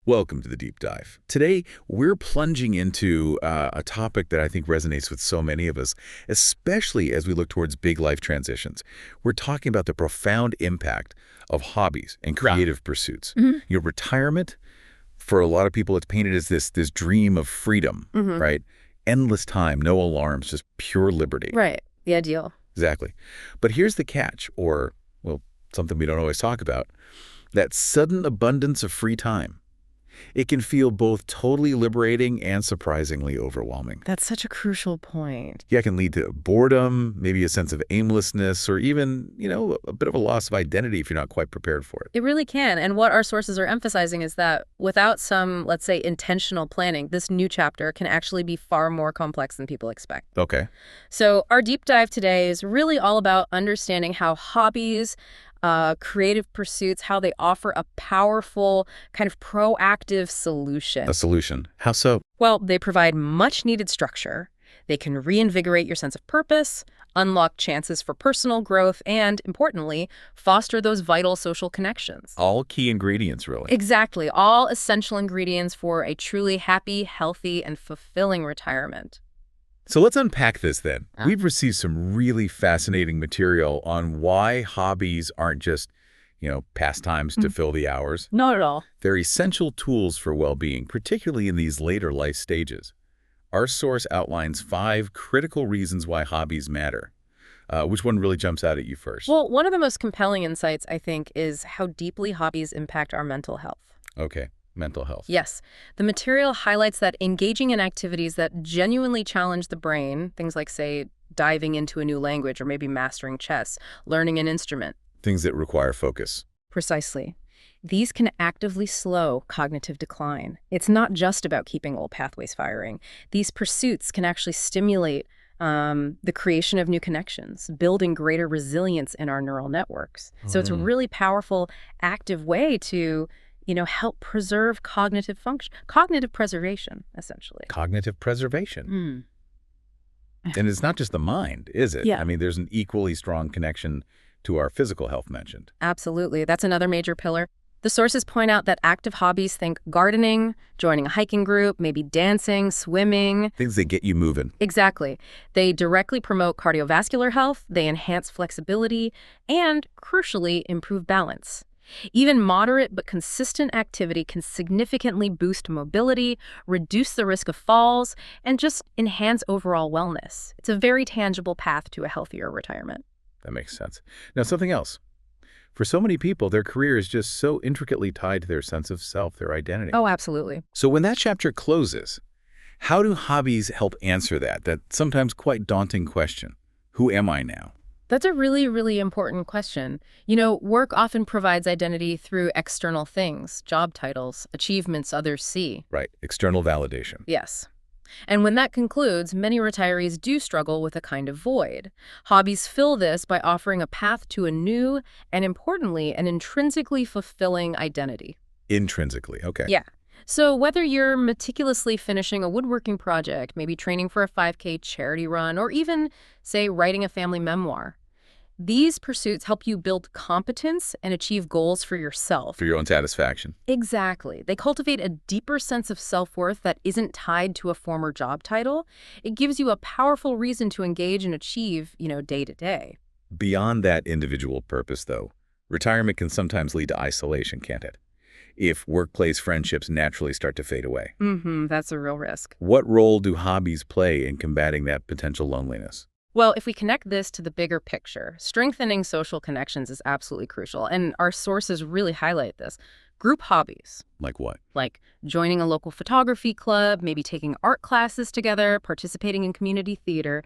Welcome to the Deep Dive. Today, we're plunging into a topic that I think resonates with so many of us, especially as we look towards big life transitions. We're talking about the profound impact of hobbies and creative pursuits. Your retirement, for a lot of people, it's painted as this dream of freedom, right? Endless time, no alarms, just pure liberty. Right. The ideal. Exactly. But here's the catch, or, well, something we don't always talk about, that sudden abundance of free time. It can feel both totally liberating and surprisingly overwhelming. That's such a crucial point. Yeah, it can lead to boredom, maybe a sense of aimlessness, or even, a bit of a loss of identity if you're not quite prepared for it. It really can. And what our sources are emphasizing is that without some, let's say, intentional planning, this new chapter can actually be far more complex than people expect. Okay. So our deep dive today is really all about understanding how hobbies, creative pursuits, how they offer a powerful kind of proactive solution. A solution. How so? Well, they provide much needed structure. They can reinvigorate your sense of purpose, unlock chances for personal growth, and, importantly, foster those vital social connections. All key ingredients, really. Exactly. All essential ingredients for a truly happy, healthy, and fulfilling retirement. So let's unpack this then. We've received some really fascinating material on why hobbies aren't just, pastimes to fill the hours. Not at all. They're essential tools for well-being, particularly in these later life stages. Our source outlines 5 critical reasons why hobbies matter. Which one really jumps out at you first? Well, one of the most compelling insights, I think, is how deeply hobbies impact our mental health. Okay, mental health. Yes. The material highlights that engaging in activities that genuinely challenge the brain, things like, say, diving into a new language or maybe mastering chess, learning an instrument. Things that require focus. Precisely. These can actively slow cognitive decline. It's not just about keeping old pathways firing. These pursuits can actually stimulate the creation of new connections, building greater resilience in our neural networks. So it's a really powerful, active way to help preserve cognitive function, cognitive preservation, essentially. Cognitive preservation. And it's not just the mind, is it? Yeah. I mean, there's an equally strong connection to our physical health mentioned. Absolutely. That's another major pillar. The sources point out that active hobbies, think gardening, joining a hiking group, maybe dancing, swimming. Things that get you moving. Exactly. They directly promote cardiovascular health, they enhance flexibility, and, crucially, improve balance. Even moderate but consistent activity can significantly boost mobility, reduce the risk of falls, and just enhance overall wellness. It's a very tangible path to a healthier retirement. That makes sense. Now, something else. For so many people, their career is just so intricately tied to their sense of self, their identity. Oh, absolutely. So when that chapter closes, how do hobbies help answer that sometimes quite daunting question? Who am I now? That's a really, really important question. Work often provides identity through external things, job titles, achievements others see. Right. External validation. Yes. And when that concludes, many retirees do struggle with a kind of void. Hobbies fill this by offering a path to a new and, importantly, an intrinsically fulfilling identity. Intrinsically. Okay. Yeah. So whether you're meticulously finishing a woodworking project, maybe training for a 5K charity run, or even, say, writing a family memoir, these pursuits help you build competence and achieve goals for yourself. For your own satisfaction. Exactly. They cultivate a deeper sense of self-worth that isn't tied to a former job title. It gives you a powerful reason to engage and achieve, day to day. Beyond that individual purpose, though, retirement can sometimes lead to isolation, can't it? If workplace friendships naturally start to fade away. That's a real risk. What role do hobbies play in combating that potential loneliness? Well, if we connect this to the bigger picture, strengthening social connections is absolutely crucial, and our sources really highlight this. Group hobbies. Like what? Like joining a local photography club, maybe taking art classes together, participating in community theater.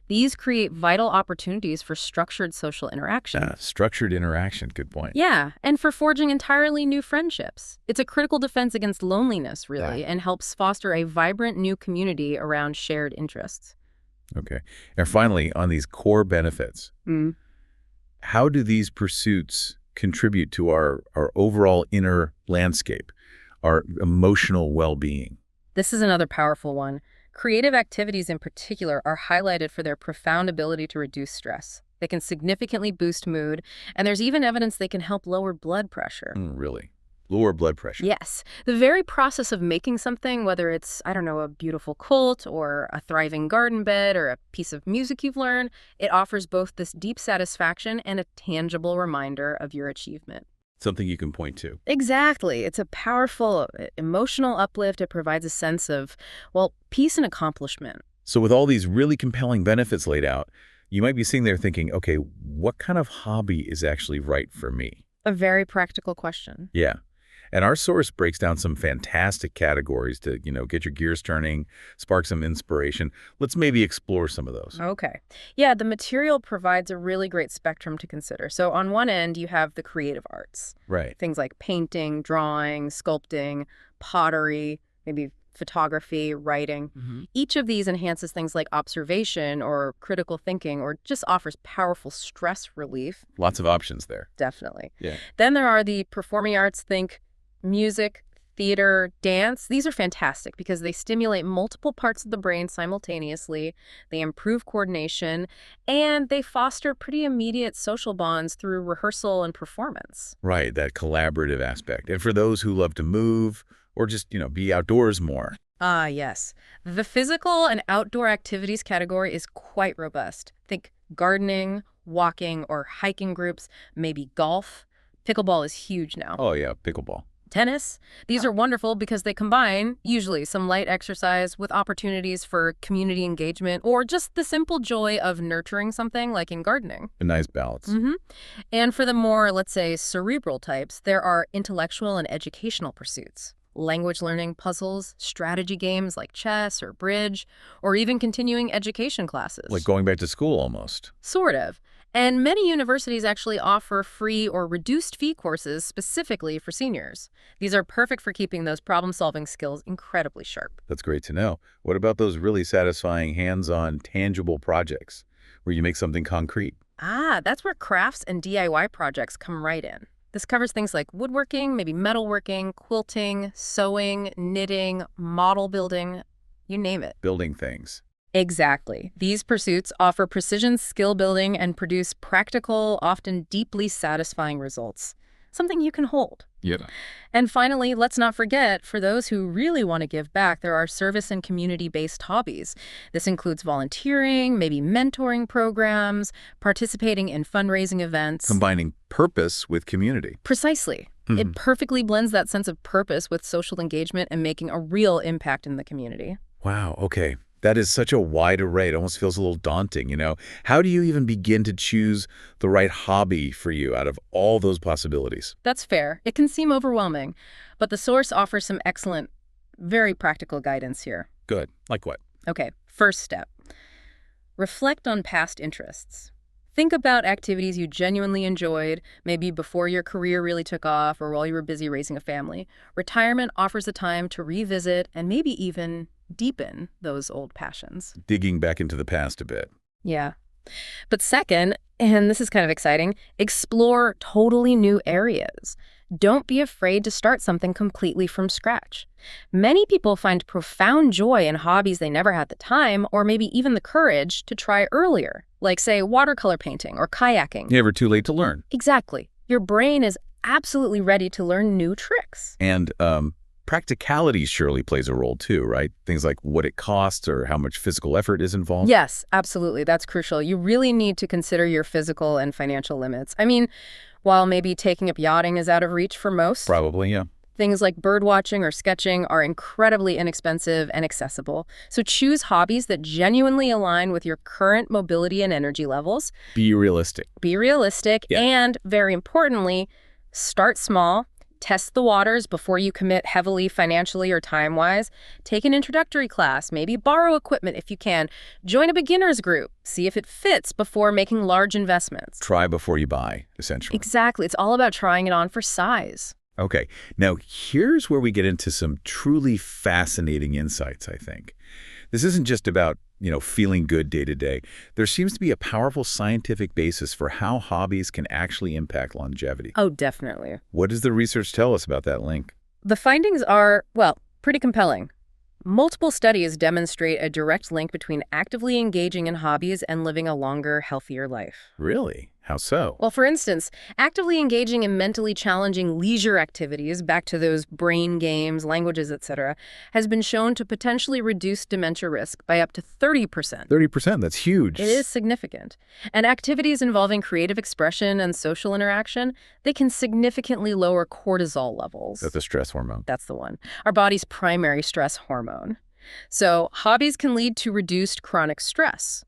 These create vital opportunities for structured social interaction. Structured interaction, good point. Yeah, and for forging entirely new friendships. It's a critical defense against loneliness, really, and helps foster a vibrant new community around shared interests. Okay. And finally, on these core benefits, how do these pursuits contribute to our overall inner landscape, our emotional well-being? This is another powerful one. Creative activities in particular are highlighted for their profound ability to reduce stress. They can significantly boost mood, and there's even evidence they can help lower blood pressure. Really? Lower blood pressure. Yes. The very process of making something, whether it's, I don't know, a beautiful quilt or a thriving garden bed or a piece of music you've learned, it offers both this deep satisfaction and a tangible reminder of your achievement. Something you can point to. Exactly. It's a powerful emotional uplift. It provides a sense of, well, peace and accomplishment. So with all these really compelling benefits laid out, you might be sitting there thinking, okay, what kind of hobby is actually right for me? A very practical question. Yeah. And our source breaks down some fantastic categories to, get your gears turning, spark some inspiration. Let's maybe explore some of those. Okay. Yeah, the material provides a really great spectrum to consider. So on one end, you have the creative arts. Right. Things like painting, drawing, sculpting, pottery, maybe photography, writing. Each of these enhances things like observation or critical thinking or just offers powerful stress relief. Lots of options there. Definitely. Yeah. Then there are the performing arts, think music, theater, dance. These are fantastic because they stimulate multiple parts of the brain simultaneously, they improve coordination, and they foster pretty immediate social bonds through rehearsal and performance. Right, that collaborative aspect. And for those who love to move or just, be outdoors more. Ah, yes. The physical and outdoor activities category is quite robust. Think gardening, walking, or hiking groups, maybe golf. Pickleball is huge now. Oh, yeah, pickleball. Tennis. These are wonderful because they combine, usually, some light exercise with opportunities for community engagement or just the simple joy of nurturing something like in gardening. A nice balance. And for the more, let's say, cerebral types, there are intellectual and educational pursuits. Language learning, puzzles, strategy games like chess or bridge, or even continuing education classes. Like going back to school almost. Sort of. And many universities actually offer free or reduced fee courses specifically for seniors. These are perfect for keeping those problem-solving skills incredibly sharp. That's great to know. What about those really satisfying hands-on, tangible projects where you make something concrete? Ah, that's where crafts and DIY projects come right in. This covers things like woodworking, maybe metalworking, quilting, sewing, knitting, model building, you name it. Building things. Exactly. These pursuits offer precision skill building and produce practical, often deeply satisfying results. Something you can hold. Yeah. And finally, let's not forget, for those who really want to give back, there are service and community-based hobbies. This includes volunteering, maybe mentoring programs, participating in fundraising events. Combining purpose with community. Precisely. It perfectly blends that sense of purpose with social engagement and making a real impact in the community. Wow, okay. That is such a wide array. It almost feels a little daunting, How do you even begin to choose the right hobby for you out of all those possibilities? That's fair. It can seem overwhelming, but the source offers some excellent, very practical guidance here. Good. Like what? Okay, first step. Reflect on past interests. Think about activities you genuinely enjoyed, maybe before your career really took off or while you were busy raising a family. Retirement offers a time to revisit and maybe even deepen those old passions. Digging back into the past a bit. Yeah. But second, and this is kind of exciting, explore totally new areas. Don't be afraid to start something completely from scratch. Many people find profound joy in hobbies they never had the time or maybe even the courage to try earlier, like, say, watercolor painting or kayaking. Never too late to learn. Exactly. Your brain is absolutely ready to learn new tricks. And practicality surely plays a role too, right? Things like what it costs or how much physical effort is involved. Yes, absolutely. That's crucial. You really need to consider your physical and financial limits. I mean, while maybe taking up yachting is out of reach for most, Probably, yeah. things like bird watching or sketching are incredibly inexpensive and accessible. So choose hobbies that genuinely align with your current mobility and energy levels. Be realistic. Be realistic, Yeah. and very importantly, start small. Test the waters before you commit heavily financially or time-wise. Take an introductory class, maybe borrow equipment if you can. Join a beginner's group. See if it fits before making large investments. Try before you buy, essentially. Exactly. It's all about trying it on for size. Okay, now here's where we get into some truly fascinating insights, I think. This isn't just about, feeling good day to day. There seems to be a powerful scientific basis for how hobbies can actually impact longevity. Oh, definitely. What does the research tell us about that link? The findings are, well, pretty compelling. Multiple studies demonstrate a direct link between actively engaging in hobbies and living a longer, healthier life. Really? How so? Well, for instance, actively engaging in mentally challenging leisure activities, back to those brain games, languages, etc., has been shown to potentially reduce dementia risk by up to 30%. 30%, that's huge. It is significant. And activities involving creative expression and social interaction, they can significantly lower cortisol levels. That's a stress hormone. That's the one. Our body's primary stress hormone. So, hobbies can lead to reduced chronic stress.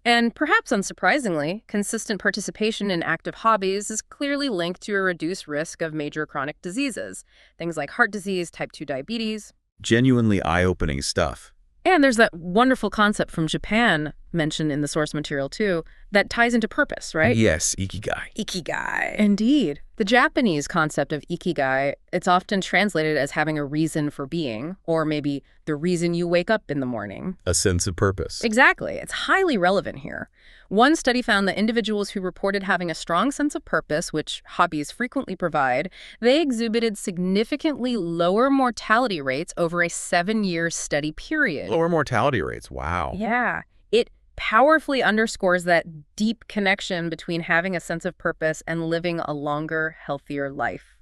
And perhaps unsurprisingly, consistent participation in active hobbies is clearly linked to a reduced risk of major chronic diseases, things like heart disease, type 2 diabetes. Genuinely eye-opening stuff. And there's that wonderful concept from Japan, mentioned in the source material too, that ties into purpose, right? Yes, ikigai. Ikigai. Indeed. The Japanese concept of ikigai, it's often translated as having a reason for being, or maybe the reason you wake up in the morning. A sense of purpose. Exactly. It's highly relevant here. One study found that individuals who reported having a strong sense of purpose, which hobbies frequently provide, they exhibited significantly lower mortality rates over a 7-year study period. Lower mortality rates, wow. Yeah. It powerfully underscores that deep connection between having a sense of purpose and living a longer, healthier life.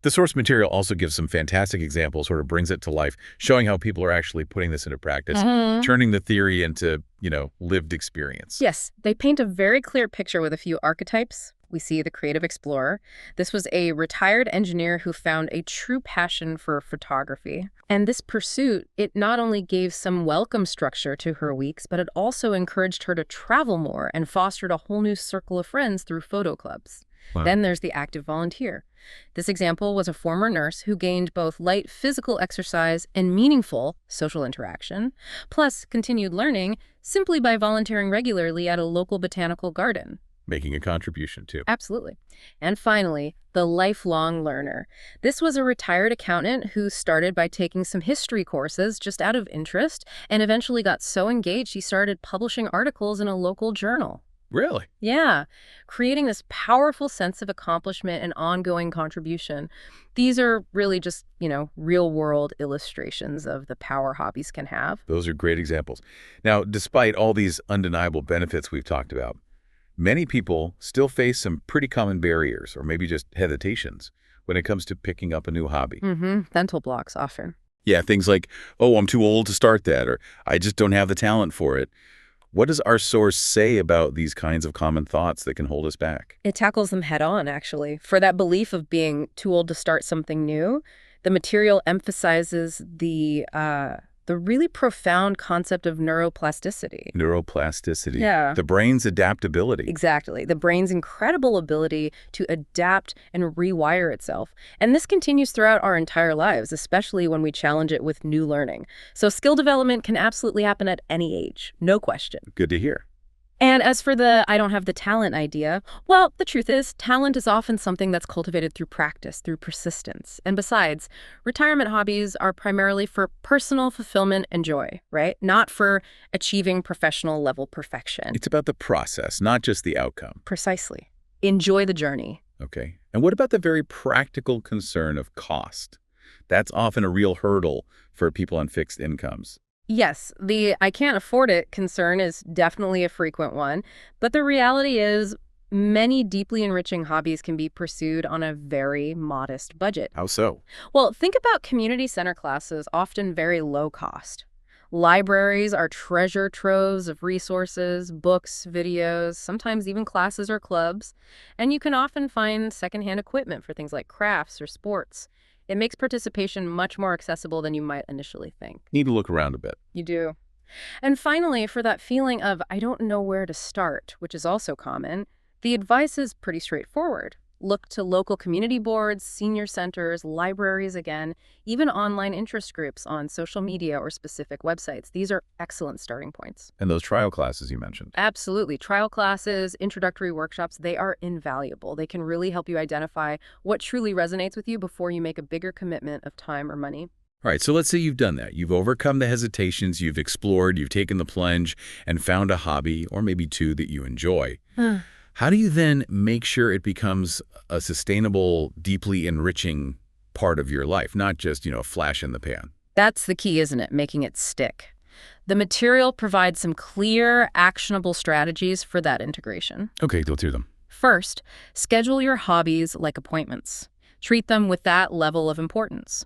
The source material also gives some fantastic examples, sort of brings it to life, showing how people are actually putting this into practice, turning the theory into, lived experience. Yes, they paint a very clear picture with a few archetypes. We see the creative explorer. This was a retired engineer who found a true passion for photography. And this pursuit, it not only gave some welcome structure to her weeks, but it also encouraged her to travel more and fostered a whole new circle of friends through photo clubs. Wow. Then there's the active volunteer. This example was a former nurse who gained both light physical exercise and meaningful social interaction, plus continued learning simply by volunteering regularly at a local botanical garden. Making a contribution, too. Absolutely. And finally, the lifelong learner. This was a retired accountant who started by taking some history courses just out of interest and eventually got so engaged he started publishing articles in a local journal. Really? Yeah, creating this powerful sense of accomplishment and ongoing contribution. These are really just, real-world illustrations of the power hobbies can have. Those are great examples. Now, despite all these undeniable benefits we've talked about, many people still face some pretty common barriers or maybe just hesitations when it comes to picking up a new hobby. Mental blocks often. Yeah, things like, oh, I'm too old to start that, or I just don't have the talent for it. What does our source say about these kinds of common thoughts that can hold us back? It tackles them head on, actually. For that belief of being too old to start something new, the material emphasizes the really profound concept of neuroplasticity. Neuroplasticity. Yeah. The brain's adaptability. Exactly. The brain's incredible ability to adapt and rewire itself. And this continues throughout our entire lives, especially when we challenge it with new learning. So skill development can absolutely happen at any age, no question. Good to hear. And as for the I don't have the talent idea, well, the truth is, talent is often something that's cultivated through practice, through persistence. And besides, retirement hobbies are primarily for personal fulfillment and joy, right? Not for achieving professional level perfection. It's about the process, not just the outcome. Precisely. Enjoy the journey. Okay. And what about the very practical concern of cost? That's often a real hurdle for people on fixed incomes. Yes, the I can't afford it concern is definitely a frequent one, but the reality is many deeply enriching hobbies can be pursued on a very modest budget. How so? Well, think about community center classes, often very low cost. Libraries are treasure troves of resources, books, videos, sometimes even classes or clubs, and you can often find secondhand equipment for things like crafts or sports. It makes participation much more accessible than you might initially think. Need to look around a bit. You do. And finally, for that feeling of I don't know where to start, which is also common, the advice is pretty straightforward. Look to local community boards, senior centers, libraries again, even online interest groups on social media or specific websites. These are excellent starting points. And those trial classes you mentioned. Absolutely. Trial classes, introductory workshops, they are invaluable. They can really help you identify what truly resonates with you before you make a bigger commitment of time or money. All right, so let's say you've done that. You've overcome the hesitations, you've explored, you've taken the plunge, and found a hobby, or maybe two, that you enjoy. How do you then make sure it becomes a sustainable, deeply enriching part of your life, not just, a flash in the pan? That's the key, isn't it? Making it stick. The material provides some clear, actionable strategies for that integration. Okay, go through them. First, schedule your hobbies like appointments. Treat them with that level of importance.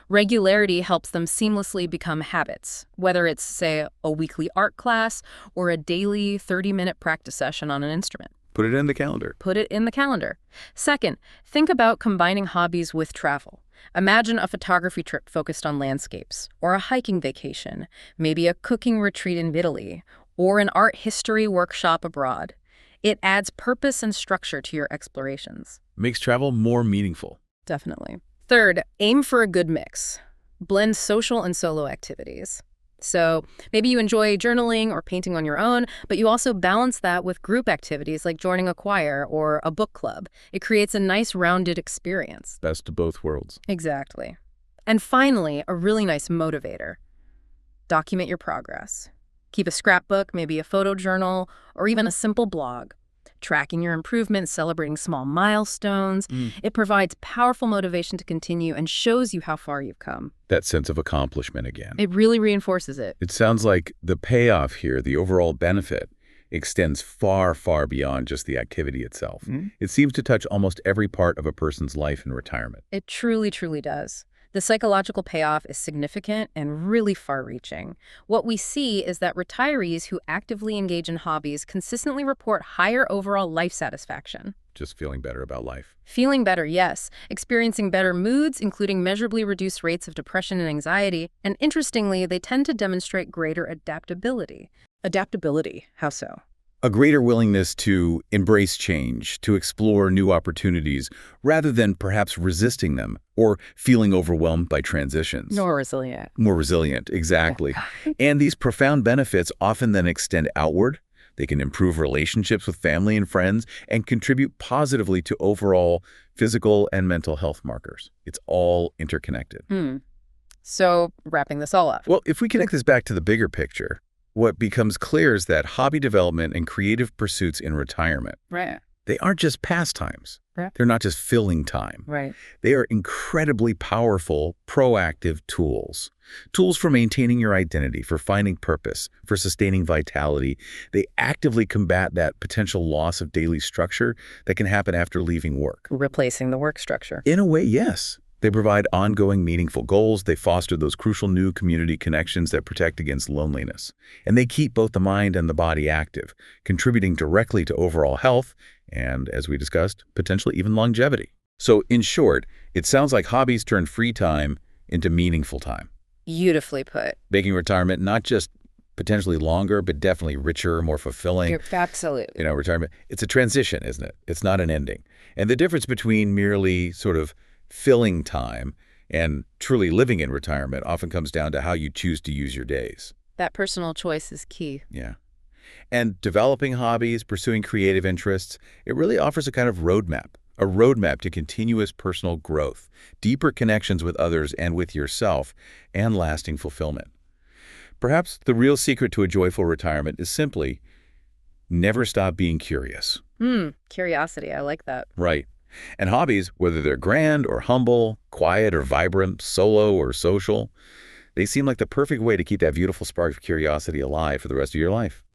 Regularity helps them seamlessly become habits, whether it's, say, a weekly art class or a daily 30-minute practice session on an instrument. Put it in the calendar. Put it in the calendar. Second, think about combining hobbies with travel. Imagine a photography trip focused on landscapes, or a hiking vacation, maybe a cooking retreat in Italy, or an art history workshop abroad. It adds purpose and structure to your explorations. Makes travel more meaningful. Definitely. Third, aim for a good mix. Blend social and solo activities. So maybe you enjoy journaling or painting on your own, but you also balance that with group activities like joining a choir or a book club. It creates a nice rounded experience. Best of both worlds. Exactly. And finally, a really nice motivator. Document your progress. Keep a scrapbook, maybe a photo journal, or even a simple blog. Tracking your improvements, celebrating small milestones. It provides powerful motivation to continue and shows you how far you've come. That sense of accomplishment again. It really reinforces it. It sounds like the payoff here, the overall benefit, extends far, far beyond just the activity itself. It seems to touch almost every part of a person's life in retirement. It truly, truly does. The psychological payoff is significant and really far-reaching. What we see is that retirees who actively engage in hobbies consistently report higher overall life satisfaction. Just feeling better about life. Feeling better, yes. Experiencing better moods, including measurably reduced rates of depression and anxiety. And interestingly, they tend to demonstrate greater adaptability. Adaptability, how so? A greater willingness to embrace change, to explore new opportunities, rather than perhaps resisting them or feeling overwhelmed by transitions. More resilient. More resilient, exactly. And these profound benefits often then extend outward. They can improve relationships with family and friends and contribute positively to overall physical and mental health markers. It's all interconnected. So, wrapping this all up. Well, if we connect this back to the bigger picture, what becomes clear is that hobby development and creative pursuits in retirement, Right. they aren't just pastimes. Right. They're not just filling time. Right. They are incredibly powerful, proactive tools. Tools for maintaining your identity, for finding purpose, for sustaining vitality. They actively combat that potential loss of daily structure that can happen after leaving work. Replacing the work structure. In a way, yes. They provide ongoing, meaningful goals. They foster those crucial new community connections that protect against loneliness. And they keep both the mind and the body active, contributing directly to overall health and, as we discussed, potentially even longevity. So, in short, it sounds like hobbies turn free time into meaningful time, Beautifully put. making retirement not just potentially longer, but definitely richer, more fulfilling. Absolutely. Retirement, it's a transition, isn't it? It's not an ending. And the difference between merely sort of filling time and truly living in retirement often comes down to how you choose to use your days. That personal choice is key. Yeah. And developing hobbies, pursuing creative interests, it really offers a kind of roadmap to continuous personal growth, deeper connections with others and with yourself, and lasting fulfillment. Perhaps the real secret to a joyful retirement is simply never stop being curious. Curiosity. I like that. Right. And hobbies, whether they're grand or humble, quiet or vibrant, solo or social, they seem like the perfect way to keep that beautiful spark of curiosity alive for the rest of your life.